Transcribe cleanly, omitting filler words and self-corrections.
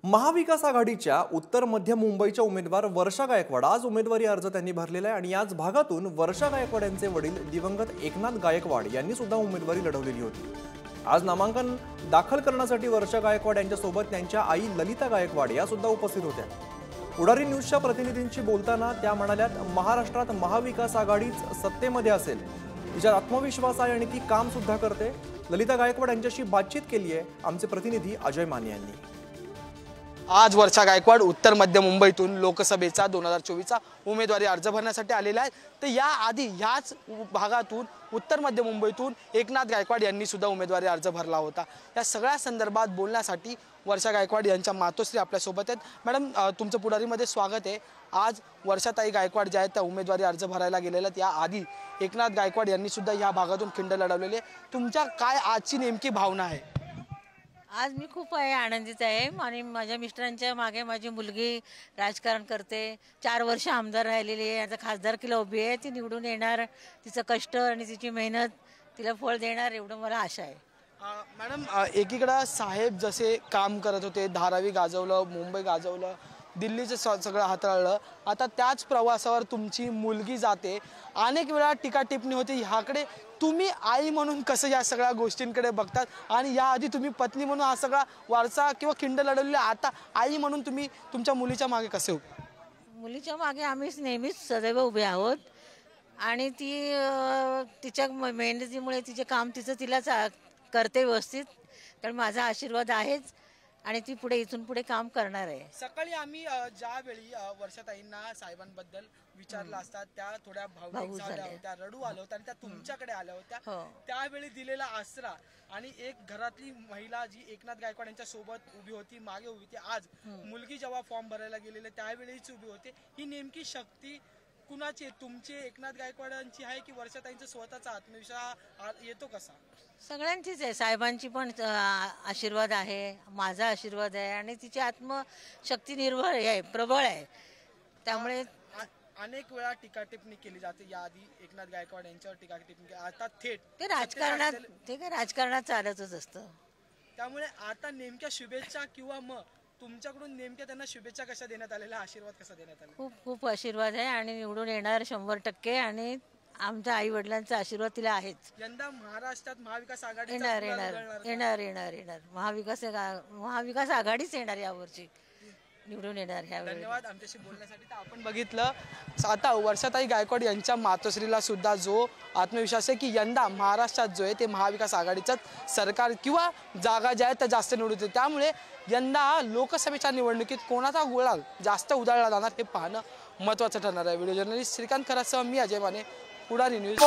महाविकास आघाडीच्या उत्तर मध्य मुंबईच्या उमेदवार वर्षा गायकवाड आज उमेदवारी अर्ज त्यांनी भरलेला आहे आणि याच भागातून वर्षा गायकवाड यांचे वडील दिवंगत एकनाथ गायकवाड यांनी सुद्धा उमेदवारी लढवलेली होती। आज नामांकन दाखल करण्यासाठी वर्षा गायकवाड यांच्यासोबत त्यांच्या आई ललिता गायकवाड या सुद्धा उपस्थित होत्या। पुढारी न्यूजच्या प्रतिनिधींशी बोलताना त्या म्हणाल्यात, महाराष्ट्रात महाविकास आघाडीच सत्तेमध्ये असेल, तिच्यात आत्मविश्वास आहे आणि ती काम सुद्धा करते। ललिता गायकवाड यांच्याशी बातचीत केली आहे आमचे प्रतिनिधी अजय माने यांनी। आज वर्षा गायकवाड उत्तर मध्य मुंबईतून लोकसभेचा 2024चा उमेदवारी अर्ज भरण्यासाठी आलेला आहे। तर या आधी ह्याच भागातून उत्तर मध्य मुंबईतून एकनाथ गायकवाड यांनी सुद्धा उमेदवारी अर्ज भरला होता। या सगळ्या संदर्भात बोलण्यासाठी वर्षा गायकवाड यांच्या मातोश्री आपल्या सोबत आहेत। मॅडम, तुमचं पुढारीमध्ये स्वागत आहे। आज वर्षाताई गायकवाड ज्या आहेत त्या उमेदवारी अर्ज भरायला गेलेल्या आहेत। या आधी एकनाथ गायकवाड यांनी सुद्धा या भागातून खिंड लढवलेली आहे। तुमच्या काय आजची नेमकी भावना आहे? आज मी खूप आनंदित आहे आणि माझ्या मिस्टरांच्या मागे माझी मुलगी राजकारण करते, 4 वर्ष आमदार राहिलेली आहे, आता खासदारकीला उभी आहे, ती निवडून येणार, तिचं कष्ट आणि तिची मेहनत तिला फळ देणार एवढं मला आशा आहे। मॅडम, एकीकडे साहेब जसे काम करत होते, धारावी गाजवलं, मुंबई गाजवलं, दिल्लीचं सगळं हाताळलं, आता त्याच प्रवासावर तुमची मुलगी जाते, अनेक वेळा टीका टिप्पणी होते, ह्याकडे तुम्ही आई म्हणून कसं या सगळ्या गोष्टींकडे बघतात आणि याआधी तुम्ही पत्नी म्हणून हा सगळा वारसा किंवा खिंड लढवलेला, आता आई म्हणून तुम्ही तुमच्या मुलीच्या मागे कसे उभे? मुलीच्या मागे आम्ही नेहमीच सदैव उभे आहोत आणि ती तिच्या मेहनतीमुळे तिचे काम तिला करते व्यवस्थित, कारण माझा आशीर्वाद आहेच आणि ती पुढे इथून पुढे काम करणार आहे। सकाळी आम्ही ज्यावेळी वर्षाताईंना साहेबांबद्दल विचारलं असता, त्या थोड्या भावनिक झाल्या होत्या, रडू आल्या होत्या आणि त्या तुमच्याकडे आल्या होत्या। त्यावेळी दिलेला आसरा आणि एक घरातली महिला जी एकनाथ गायकवाड यांच्या सोबत उभी होती, मागे उभी होती, आज मुलगी जेव्हा फॉर्म भरायला गेलेले त्यावेळीच उभी होते, ही नेमकी शक्ती कुणाची? तुमचे एकनाथ गायकवाडांची आहे की वर्षाताईंचा स्वतःचा आत्मविश्वास येतो कसा? सगळ्यांचीच आहे, साहेबांची पण आशीर्वाद आहे, माझा आशीर्वाद आहे आणि तिची आत्मशक्ती निर्भर आहे, प्रबळ आहे। त्यामुळे अनेक वेळा टीका टिप्पणी केली जाते, याआधी एकनाथ गायकवाड यांच्यावर टीका टिप्पणी, आता थेट ते राजकारणात चालतच असतं। त्यामुळे आता नेमक्या शुभेच्छा किंवा मग तुमच्याकडून नेमक्या त्यांना शुभेच्छा कशा देण्यात आलेल्या, आशीर्वाद कसा देण्यात आला? खूप खूप आशीर्वाद आहे आणि निवडून येणार 100% आणि आमच्या आई वडिलांचा आशीर्वाद तिला आहेच। यंदा महाराष्ट्रात महाविकास आघाडी येणार महाविकास आघाडीच येणार, यावर्षी निवडून येणार। धन्यवाद आमच्याशी बोलण्यासाठी। तर आपण बघितलं, आता वर्षाताई गायकवाड यांच्या मातोश्रीला सुद्धा जो आत्मविश्वास आहे की यंदा महाराष्ट्रात जो आहे ते महाविकास आघाडीचंच सरकार किंवा जागा ज्या आहेत त्या जास्त निवडून, त्यामुळे यंदा लोकसभेच्या निवडणुकीत कोणाचा गुलाल जास्त उधळला जाणार हे पाहणं महत्त्वाचं ठरणार आहे। व्हिडिओ जर्नलिस्ट श्रीकांत खरासह मी अजय माने, पुढारी न्यूज।